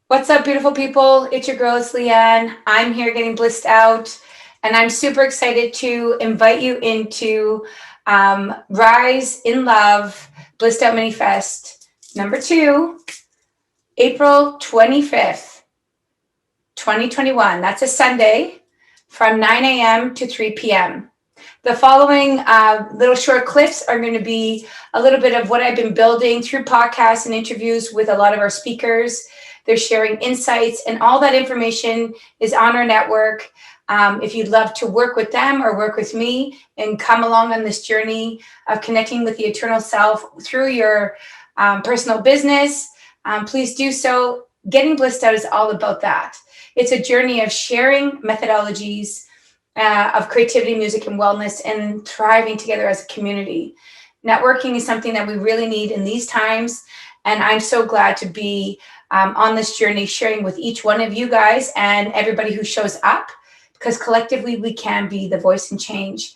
What's up, beautiful people? It's your girl, it's Leanne. I'm here getting blissed out, and I'm super excited to invite you into Rise in Love BlisstOut Mini Fest #2, April 25th, 2021. That's a Sunday from 9 a.m. to 3 p.m. The following little short clips are going to be a little bit of what I've been building through podcasts and interviews with a lot of our speakers. They're sharing insights, and all that information is on our network. If you'd love to work with them or work with me and come along on this journey of connecting with the eternal self through your personal business, please do so. Getting blissed out is all about that. It's a journey of sharing methodologies of creativity, music, and wellness, and thriving together as a community. Networking is something that we really need in these times, and I'm so glad to be on this journey, sharing with each one of you guys and everybody who shows up, because collectively we can be the voice and change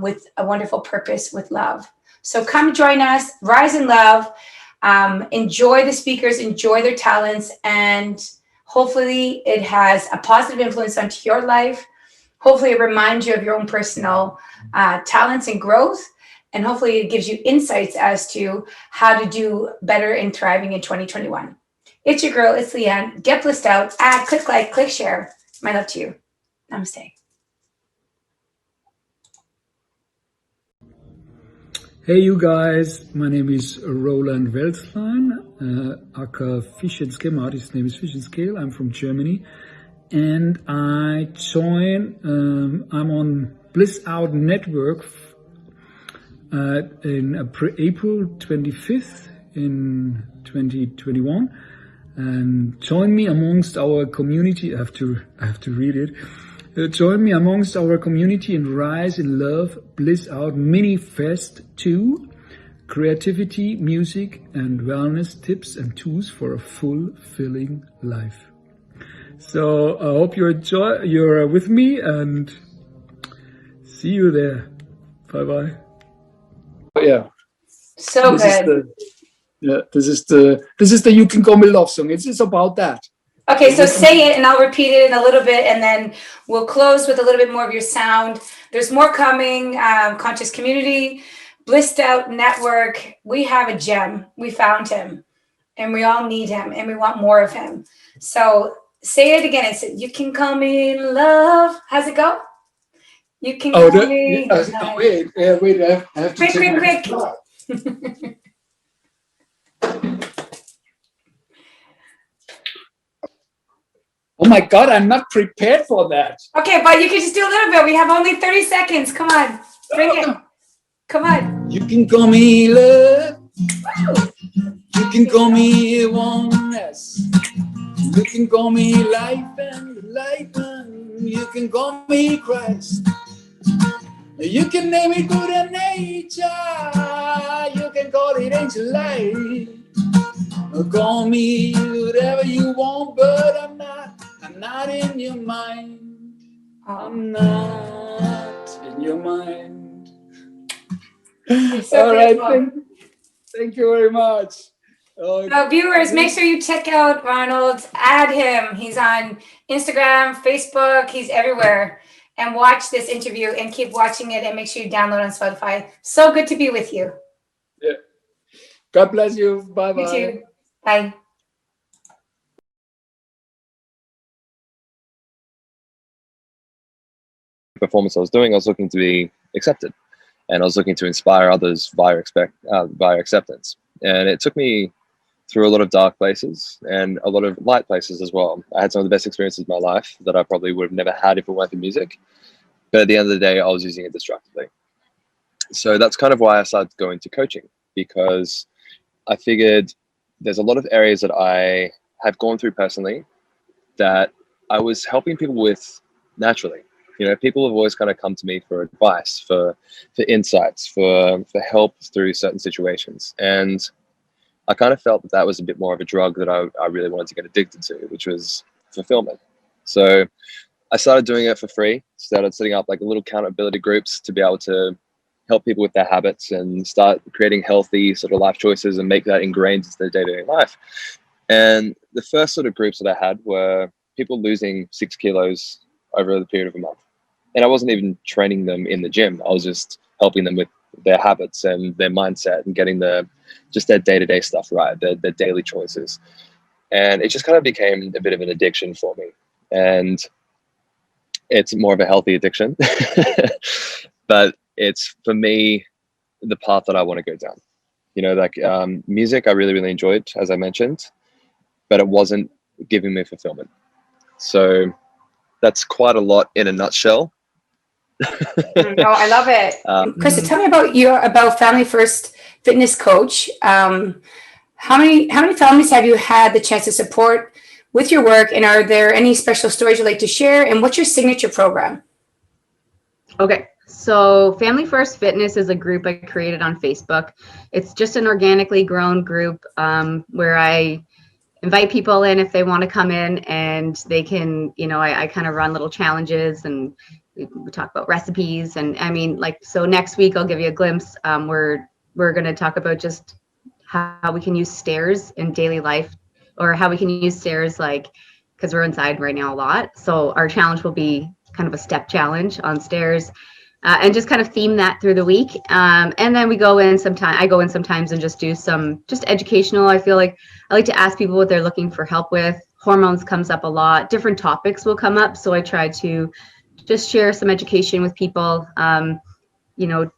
with a wonderful purpose, with love. So come join us, rise in love, enjoy the speakers, enjoy their talents, and hopefully it has a positive influence onto your life. Hopefully it reminds you of your own personal talents and growth. And hopefully it gives you insights as to how to do better in thriving in 2021. It's your girl, it's Leanne. Get blissed out, add, click like, click share. My love to you. Namaste. Hey you guys, my name is Roland Welzlein, aka Fish and Scale. My artist name is Fish and Scale. I'm from Germany, and I join. I'm on BlisstOut Network in April 25th in 2021, and join me amongst our community. I have to read it. Join me amongst our community and Rise in Love BlisstOut Mini Fest 2, creativity, music, and wellness tips and tools for a fulfilling life. So I hope you're with me, and see you there. Bye bye. Yeah. So good. This is the You Can Call Me Love song. It's about that. Okay, so say it and I'll repeat it in a little bit, and then we'll close with a little bit more of your sound. There's more coming. Conscious Community, BlisstOut Network. We have a gem. We found him, and we all need him, and we want more of him. So say it again. It's You Can Call Me Love. How's it go? You can call me. Wait, I have to quick. Oh my God, I'm not prepared for that. Okay, but you can just do a little bit. We have only 30 seconds. Come on. Bring it. Come on. You can call me love. You can call me oneness. You can call me life and life. You can call me Christ. You can name it good and nature. You can call it angel light. Call me whatever you want, but I'm not in your mind. I'm not in your mind. So all right, thank you very much. Viewers, make sure you check out Ronald. Add him. He's on Instagram, Facebook. He's everywhere. And watch this interview and keep watching it, and make sure you download on Spotify. So good to be with you. Yeah. God bless you. Bye-bye. You too. Bye. Performance I was doing, I was looking to be accepted, and I was looking to inspire others via acceptance. And it took me through a lot of dark places and a lot of light places as well. I had some of the best experiences of my life that I probably would have never had if it weren't for music. But at the end of the day, I was using it destructively. So that's kind of why I started going to coaching, because I figured there's a lot of areas that I have gone through personally that I was helping people with naturally. You know, people have always kind of come to me for advice, for insights, for help through certain situations. And I kind of felt that that was a bit more of a drug that I really wanted to get addicted to, which was fulfillment. So I started doing it for free, started setting up like little accountability groups to be able to help people with their habits and start creating healthy sort of life choices and make that ingrained into their day-to-day life. And the first sort of groups that I had were people losing 6 kilos over the period of a month. And I wasn't even training them in the gym. I was just helping them with their habits and their mindset and getting just their day-to-day stuff right, their daily choices. And it just kind of became a bit of an addiction for me. And it's more of a healthy addiction. But it's, for me, the path that I want to go down. You know, like music, I really, really enjoyed, as I mentioned, but it wasn't giving me fulfillment. So that's quite a lot in a nutshell. No, I love it. Krista, tell me about Family First Fitness Coach. How many families have you had the chance to support with your work, and are there any special stories you'd like to share? And what's your signature program? Okay, so Family First Fitness is a group I created on Facebook. It's just an organically grown group where I invite people in if they want to come in, and they can, you know, I kind of run little challenges, and we talk about recipes. And I mean, like, so next week I'll give you a glimpse. We're going to talk about just how we can use stairs in daily life, or how we can use stairs, like, because we're inside right now a lot. So our challenge will be kind of a step challenge on stairs, and just kind of theme that through the week. And then I go in sometimes and just do some educational. I feel like I like to ask people what they're looking for help with. Hormones comes up a lot. Different topics will come up. So I try to just share some education with people, you know,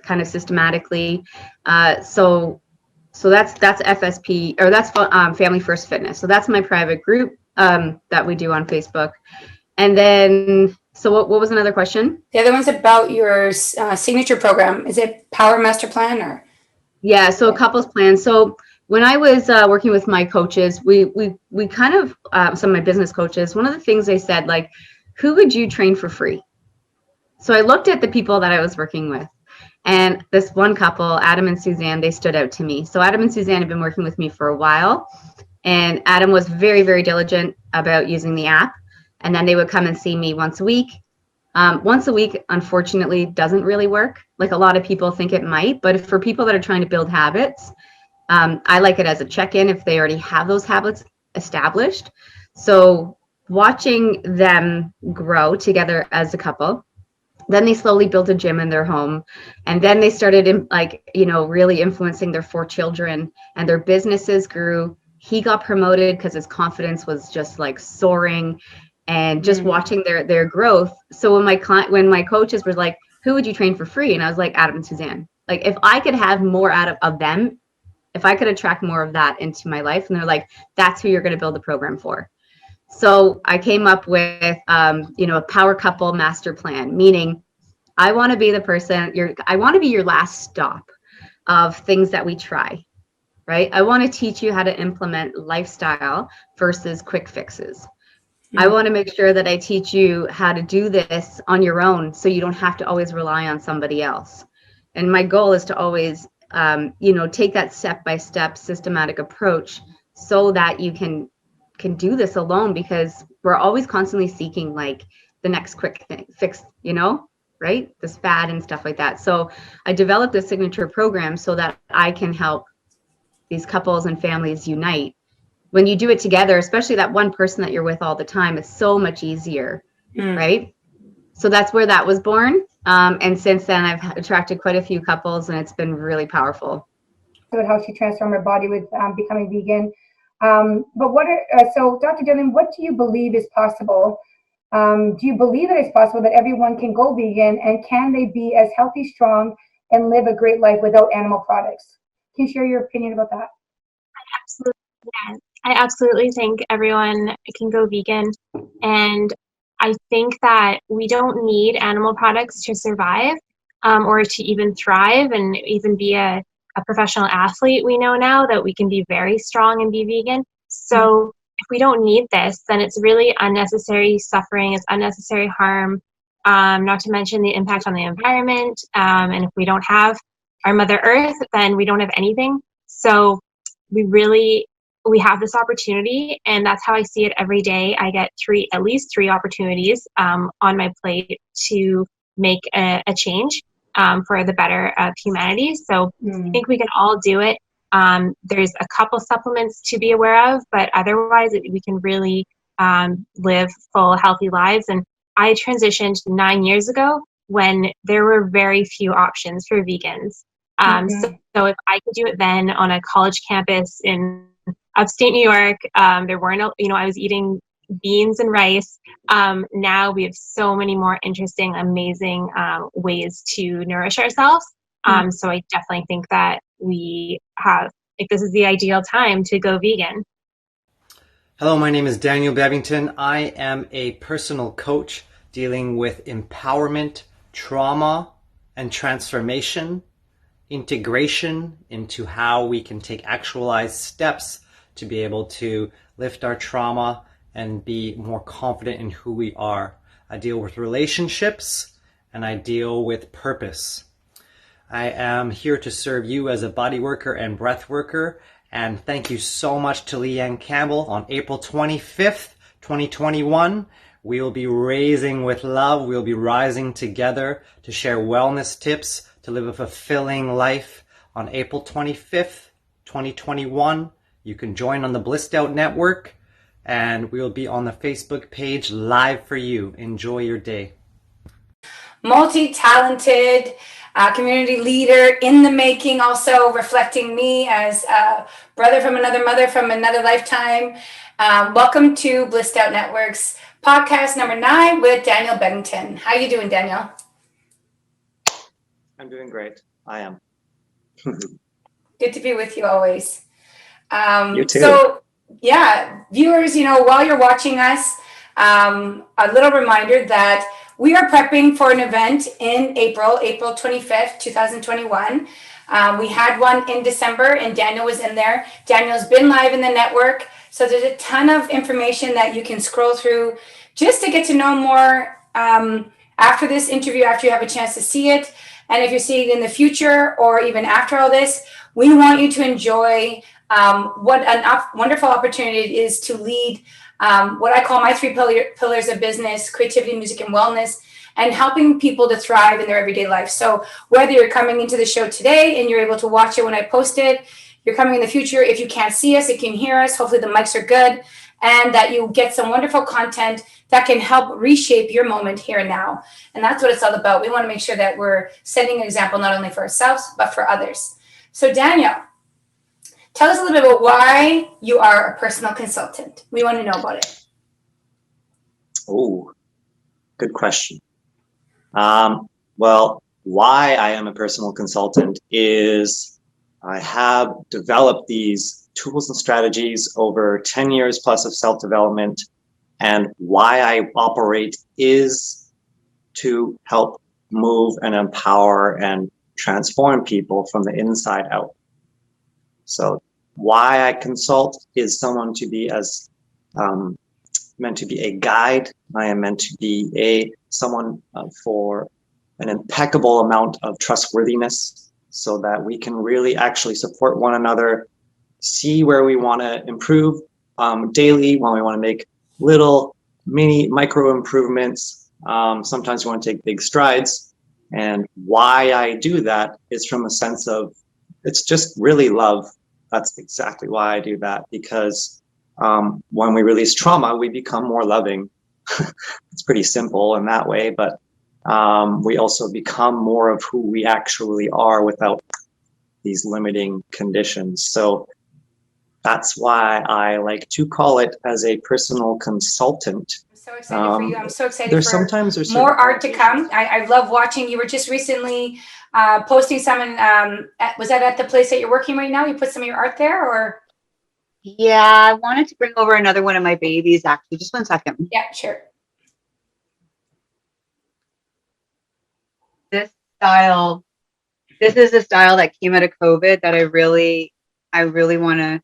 kind of systematically. So that's FSP, or that's Family First Fitness. So that's my private group that we do on Facebook. And then, so what was another question? The other one's about your signature program. Is it Power Master Plan, or? Yeah, so couples plan. So when I was working with my coaches, we kind of, some of my business coaches, one of the things they said, like, who would you train for free? So I looked at the people that I was working with, and this one couple, Adam and Suzanne, they stood out to me. So Adam and Suzanne have been working with me for a while, and Adam was very, very diligent about using the app. And then they would come and see me once a week. Once a week, unfortunately, doesn't really work. Like, a lot of people think it might, but for people that are trying to build habits, I like it as a check-in if they already have those habits established. So watching them grow together as a couple, then they slowly built a gym in their home, and then they started really influencing their 4 children, and their businesses grew. He got promoted because his confidence was just like soaring, and just watching their growth. So when my coaches were like, who would you train for free? And I was like, Adam and Suzanne. Like, if I could have more out of them, if I could attract more of that into my life, and they're like, that's who you're going to build a program for. So I came up with, a power couple master plan, meaning I want to be the person, I want to be your last stop of things that we try, right? I want to teach you how to implement lifestyle versus quick fixes. I want to make sure that I teach you how to do this on your own, so you don't have to always rely on somebody else. And my goal is to always, take that step-by-step systematic approach, so that you can do this alone, because we're always constantly seeking, like, the next quick fix, right? This fad and stuff like that. So I developed a signature program so that I can help these couples and families unite. When you do it together, especially that one person that you're with all the time, it's so much easier, right? So that's where that was born. And since then, I've attracted quite a few couples, and it's been really powerful. About how she transformed her body with becoming vegan. But so Dr. Dillon, what do you believe is possible? Do you believe that it's possible that everyone can go vegan, and can they be as healthy, strong, and live a great life without animal products? Can you share your opinion about that? Absolutely. Yeah. I absolutely think everyone can go vegan, and I think that we don't need animal products to survive, or to even thrive and even be a professional athlete. We know now that we can be very strong and be vegan. So if we don't need this, then it's really unnecessary suffering, it's unnecessary harm, not to mention the impact on the environment. And if we don't have our Mother Earth, then we don't have anything. So we have this opportunity, and that's how I see it every day. I get at least three opportunities on my plate to make a change for the better of humanity. So I think we can all do it. There's a couple supplements to be aware of, but otherwise we can really live full, healthy lives. And I transitioned 9 years ago when there were very few options for vegans. So if I could do it then on a college campus in upstate New York, there weren't, I was eating beans and rice. Now we have so many more interesting, amazing ways to nourish ourselves. So I definitely think that this is the ideal time to go vegan. Hello, my name is Daniel Bevington. I am a personal coach dealing with empowerment, trauma, and transformation, integration into how we can take actualized steps to be able to lift our trauma and be more confident in who we are. I deal with relationships and I deal with purpose. I am here to serve you as a body worker and breath worker. And thank you so much to Leanne Campbell. On April 25th, 2021, we will be raising with love. We'll be rising together to share wellness tips to live a fulfilling life. On April 25th, 2021, you can join on the BlisstOut Network, and we'll be on the Facebook page live for you. Enjoy your day. Multi-talented community leader in the making, also reflecting me as a brother from another mother from another lifetime. Welcome to BlisstOut Network's podcast number 9 with Daniel Bevington. How you doing, Daniel? I'm doing great. I am. Good to be with you always. You too. So, yeah, viewers, while you're watching us, a little reminder that we are prepping for an event in April 25th, 2021. We had one in December and Daniel was in there. Daniel's been live in the network. So there's a ton of information that you can scroll through just to get to know more after this interview, after you have a chance to see it. And if you're seeing it in the future or even after all this, we want you to enjoy what a wonderful opportunity it is to lead what I call my 3 pillars of business: creativity, music, and wellness, and helping people to thrive in their everyday life. So whether you're coming into the show today and you're able to watch it when I post it, you're coming in the future, if you can't see us, you can hear us, hopefully the mics are good, and that you get some wonderful content that can help reshape your moment here and now. And that's what it's all about. We want to make sure that we're setting an example not only for ourselves, but for others. So Daniel, tell us a little bit about why you are a personal consultant. We want to know about it. Oh, good question. Well, why I am a personal consultant is I have developed these tools and strategies over 10 years plus of self-development. And why I operate is to help move and empower and transform people from the inside out. So why I consult is someone to be meant to be a guide. I am meant to be someone for an impeccable amount of trustworthiness so that we can really actually support one another, see where we want to improve daily, when we want to make little mini micro improvements. Sometimes we want to take big strides. And why I do that is from a sense of, it's just really love. That's exactly why I do that, because when we release trauma, we become more loving. It's pretty simple in that way, but we also become more of who we actually are without these limiting conditions. So that's why I like to call it as a personal consultant. I'm so excited for you. I'm so excited there's more art to come. I love watching. You were just recently posting some, was that at the place that you're working right now? You put some of your art there, or? Yeah, I wanted to bring over another one of my babies, actually. Just 1 second. Yeah, sure. This is a style that came out of COVID that I really want to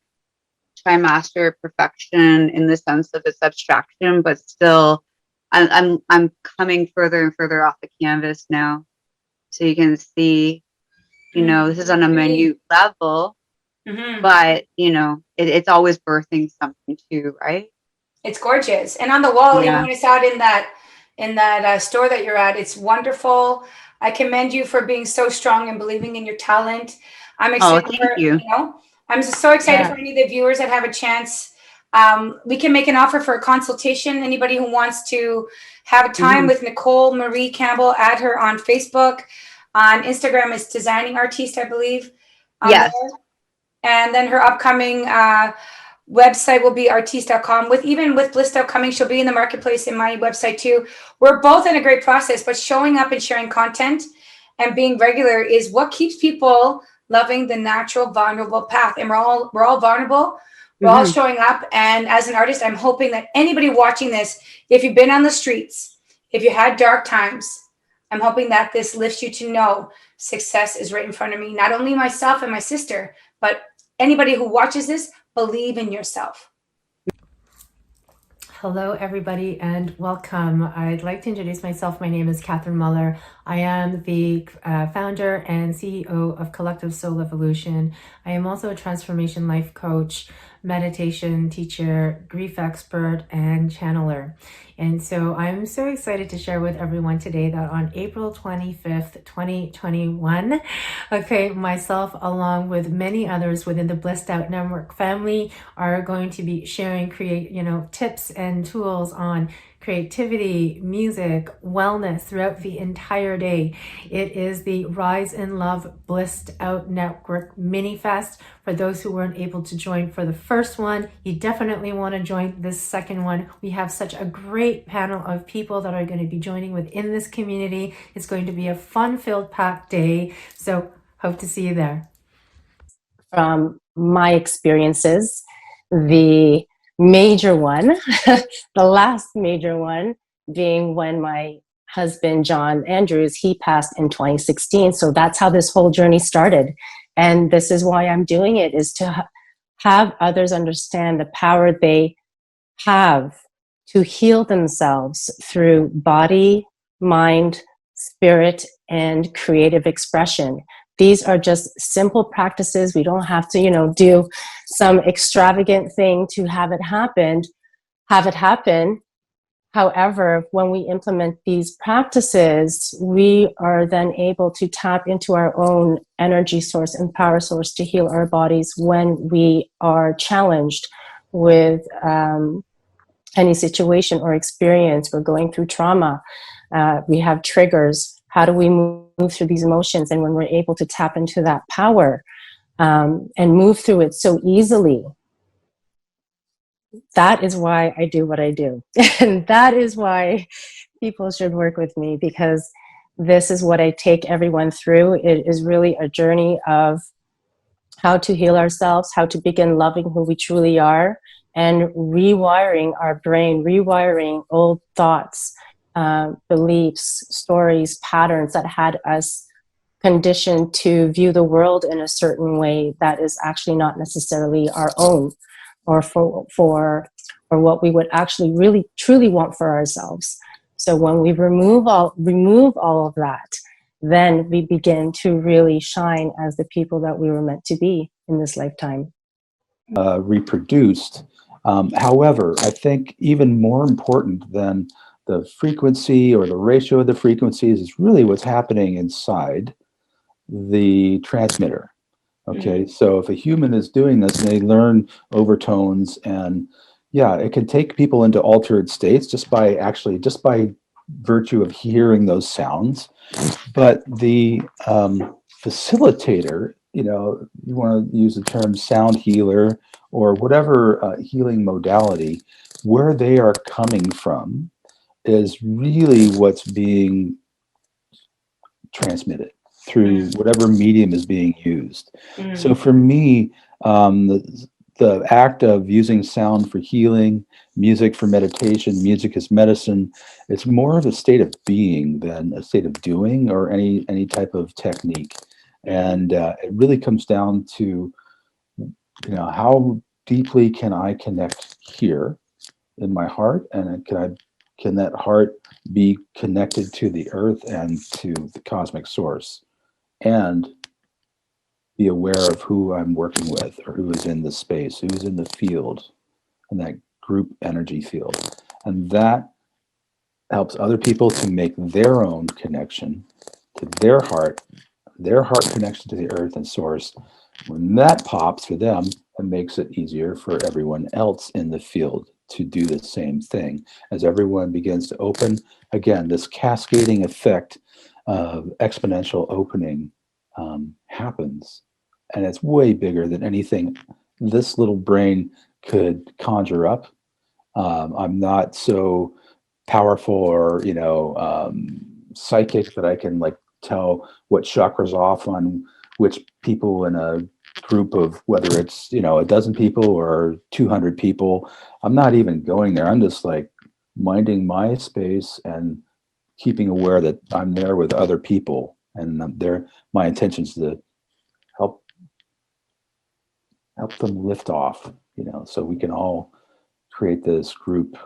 try and master perfection in the sense of its abstraction, but still I'm coming further and further off the canvas now. So you can see, this is on a minute level, but it's always birthing something too, right? It's gorgeous. And on the wall, even when it's out in that store that you're at, it's wonderful. I commend you for being so strong and believing in your talent. I'm excited thank you. I'm so excited Yeah. for any of the viewers that have a chance. We can make an offer for a consultation. Anybody who wants to have a time with Nicole Marie Campbell, add her on Facebook. On Instagram is Designing Artiste, I believe. Yes. There. And then her upcoming website will be artiste.com. With BlisstOut coming, she'll be in the marketplace in my website too. We're both in a great process, but showing up and sharing content and being regular is what keeps people loving the natural, vulnerable path. And we're all vulnerable. We're all showing up. And as an artist, I'm hoping that anybody watching this, if you've been on the streets, if you had dark times, I'm hoping that this lifts you to know success is right in front of me. Not only myself and my sister, but anybody who watches this, believe in yourself. Hello, everybody, and welcome. I'd like to introduce myself. My name is Catherine Muller. I am the founder and CEO of Collective Soul Evolution. I am also a transformation life coach, meditation teacher, grief expert, and channeler. And so I'm so excited to share with everyone today that on April 25th, 2021, myself along with many others within the BlisstOut Network family are going to be sharing tips and tools on creativity, music, wellness throughout the entire day. It is the Rise in Love BlisstOut Network Mini Fest. For those who weren't able to join for the first one, you definitely want to join this second one. We have such a great panel of people that are going to be joining within this community. It's going to be a fun-filled, packed day. So hope to see you there. From my experiences, the major one, the last major one being when my husband, John Andrews, he passed in 2016. So that's how this whole journey started. And this is why I'm doing it, is to have others understand the power they have to heal themselves through body, mind, spirit, and creative expression. These are just simple practices. We don't have to, do some extravagant thing to have it happen. However, when we implement these practices, we are then able to tap into our own energy source and power source to heal our bodies when we are challenged with any situation or experience. We're going through trauma. We have triggers. How do we move through these emotions? And when we're able to tap into that power and move through it so easily, that is why I do what I do. And that is why people should work with me, because this is what I take everyone through. It is really a journey of how to heal ourselves, how to begin loving who we truly are, and rewiring our brain, rewiring old thoughts, beliefs, stories, patterns that had us conditioned to view the world in a certain way that is actually not necessarily our own, or for what we would actually really truly want for ourselves. So when we remove all of that, then we begin to really shine as the people that we were meant to be in this lifetime. Reproduced. However, I think even more important than the frequency or the ratio of the frequencies is really what's happening inside the transmitter. Okay, so if a human is doing this and they learn overtones, and yeah, it can take people into altered states just by virtue of hearing those sounds. But the facilitator, you want to use the term sound healer or whatever healing modality, where they are coming from is really what's being transmitted through whatever medium is being used. So for me, the act of using sound for healing, music for meditation, music as medicine, it's more of a state of being than a state of doing or any type of technique. And it really comes down to, how deeply can I connect here in my heart, and can that heart be connected to the earth and to the cosmic source, and be aware of who I'm working with, or who is in the space, who's in the field, in that group energy field. And that helps other people to make their own connection to their heart connection to the earth and source, When that pops for them, it makes it easier for everyone else in the field to do the same thing. As everyone begins to open, again, this cascading effect of exponential opening happens. And it's way bigger than anything this little brain could conjure up. I'm not so powerful or, psychic that I can like tell what chakras off on which people in a group of, whether it's, a dozen people or 200 people. I'm not even going there. I'm just like minding my space and keeping aware that I'm there with other people. And my intention is to help them lift off, so we can all create this group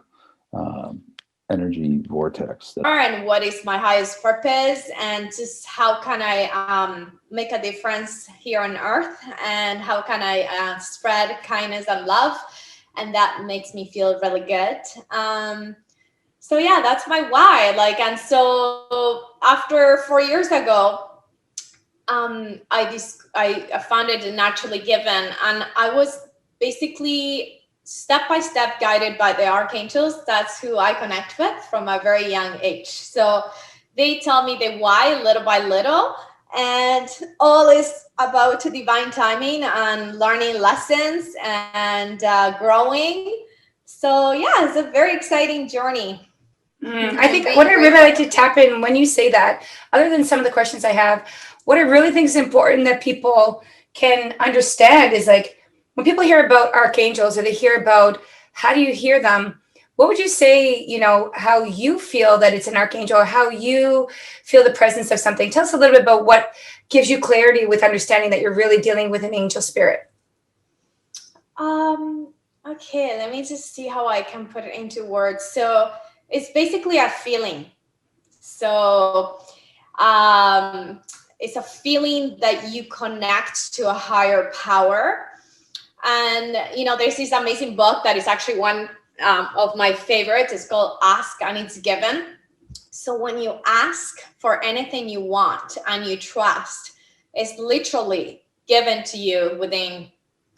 energy vortex. And what is my highest purpose, and just how can I make a difference here on earth, and how can I spread kindness and love, and that makes me feel really good. So yeah, that's my why. And so after 4 years ago, I found it naturally given, and I was basically step by step guided by the archangels. That's who I connect with from a very young age. So they tell me the why little by little, and all is about divine timing and learning lessons and growing. So yeah, it's a very exciting journey. I think what I really like to tap in when you say that, other than some of the questions I have, what I really think is important that people can understand is when people hear about archangels or they hear about how do you hear them, what would you say, how you feel that it's an archangel or how you feel the presence of something? Tell us a little bit about what gives you clarity with understanding that you're really dealing with an angel spirit. Okay, let me just see how I can put it into words. So it's basically a feeling. So it's a feeling that you connect to a higher power. And, there's this amazing book that is actually one of my favorites. It's called Ask and It's Given. So when you ask for anything you want and you trust, it's literally given to you within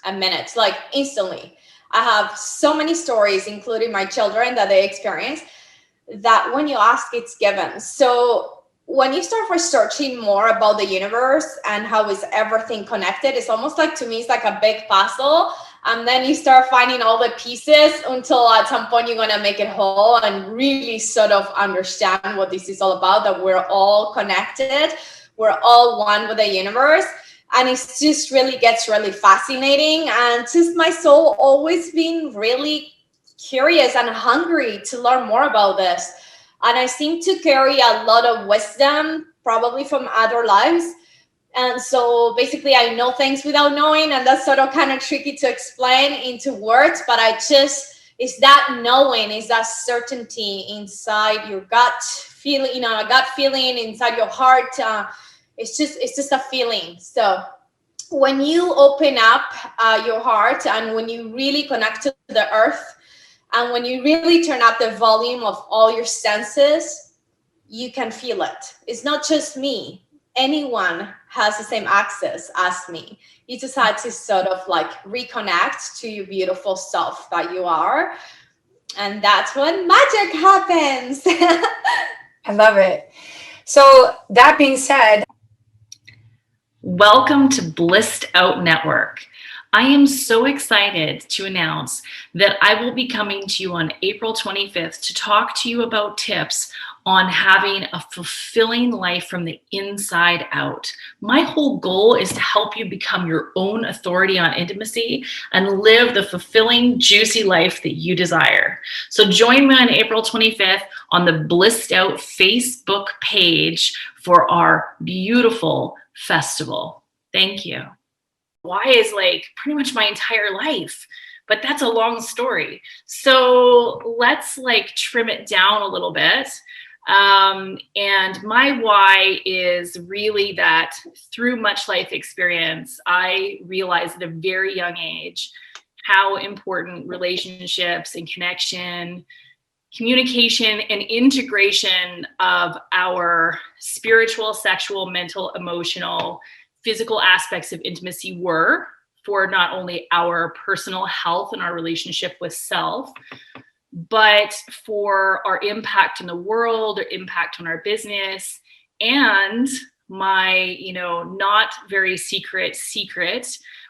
a minute, instantly. I have so many stories, including my children, that they experience that when you ask, it's given. So when you start researching more about the universe and how is everything connected, it's almost to me, it's like a big puzzle. And then you start finding all the pieces until at some point you're going to make it whole and really sort of understand what this is all about, that we're all connected. We're all one with the universe. And it just really gets really fascinating. And just my soul always been really curious and hungry to learn more about this. And I seem to carry a lot of wisdom, probably from other lives. And so basically I know things without knowing, and that's sort of kind of tricky to explain into words, but it's that knowing, is that certainty inside your gut feeling, a gut feeling inside your heart. It's just a feeling. So when you open up your heart and when you really connect to the earth, and when you really turn up the volume of all your senses, you can feel it. It's not just me. Anyone has the same access as me. You just had to sort of reconnect to your beautiful self that you are. And that's when magic happens. I love it. So that being said, welcome to BlisstOut Network. I am so excited to announce that I will be coming to you on April 25th to talk to you about tips on having a fulfilling life from the inside out. My whole goal is to help you become your own authority on intimacy and live the fulfilling, juicy life that you desire. So join me on April 25th on the BlisstOut Facebook page for our beautiful festival. Thank you. Why is pretty much my entire life, but that's a long story. So let's trim it down a little bit. And my why is really that through much life experience, I realized at a very young age how important relationships and connection, communication, and integration of our spiritual, sexual, mental, emotional, physical aspects of intimacy were for not only our personal health and our relationship with self, but for our impact in the world, or impact on our business. And my, not very secret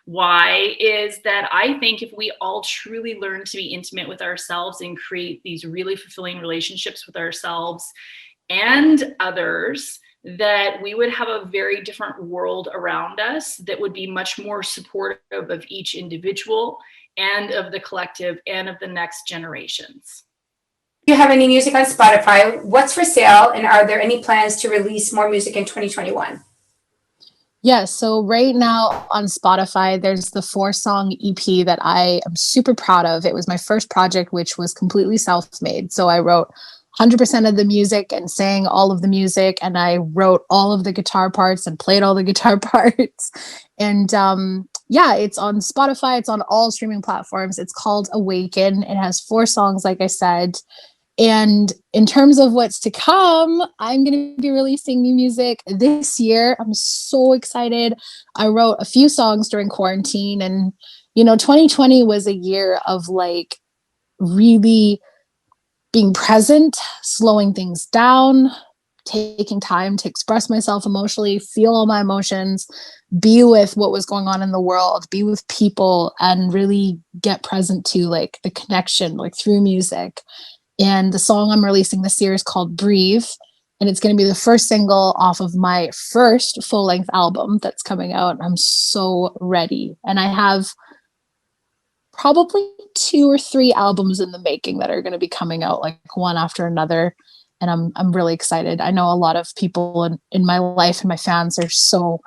why is that I think if we all truly learn to be intimate with ourselves and create these really fulfilling relationships with ourselves and others, that we would have a very different world around us that would be much more supportive of each individual and of the collective and of the next generations. Do you have any music on Spotify? What's for sale? And are there any plans to release more music in 2021? Yes. So right now on Spotify, there's the 4-song EP that I am super proud of. It was my first project, which was completely self-made. So I wrote 100% of the music and sang all of the music. And I wrote all of the guitar parts and played all the guitar parts. And yeah, it's on Spotify. It's on all streaming platforms. It's called Awaken. It has 4 songs, like I said. And in terms of what's to come, I'm going to be releasing new music this year. I'm so excited. I wrote a few songs during quarantine, and 2020 was a year of like really being present, slowing things down, taking time to express myself emotionally, feel all my emotions, be with what was going on in the world, be with people, and really get present to like the connection, like through music. And the song I'm releasing this year is called Breathe. And it's going to be the first single off of my first full-length album that's coming out. I'm so ready. And I have probably 2 or 3 albums in the making that are going to be coming out like one after another. And I'm really excited. I know a lot of people in my life and my fans are so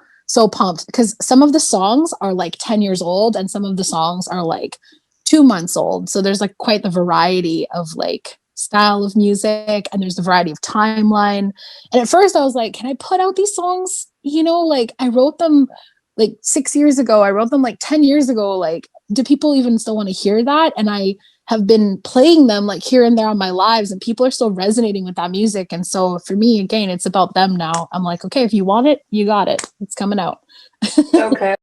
pumped because some of the songs are like 10 years old and some of the songs are like 2 months old. So there's like quite the variety of like style of music, and there's the variety of timeline. And at first I was like, can I put out these songs? Like I wrote them like 6 years ago. I wrote them like 10 years ago. Like, do people even still want to hear that? And I have been playing them like here and there on my lives, and people are still resonating with that music. And so for me, again, it's about them now. I'm like, okay, if you want it, you got it. It's coming out. Okay.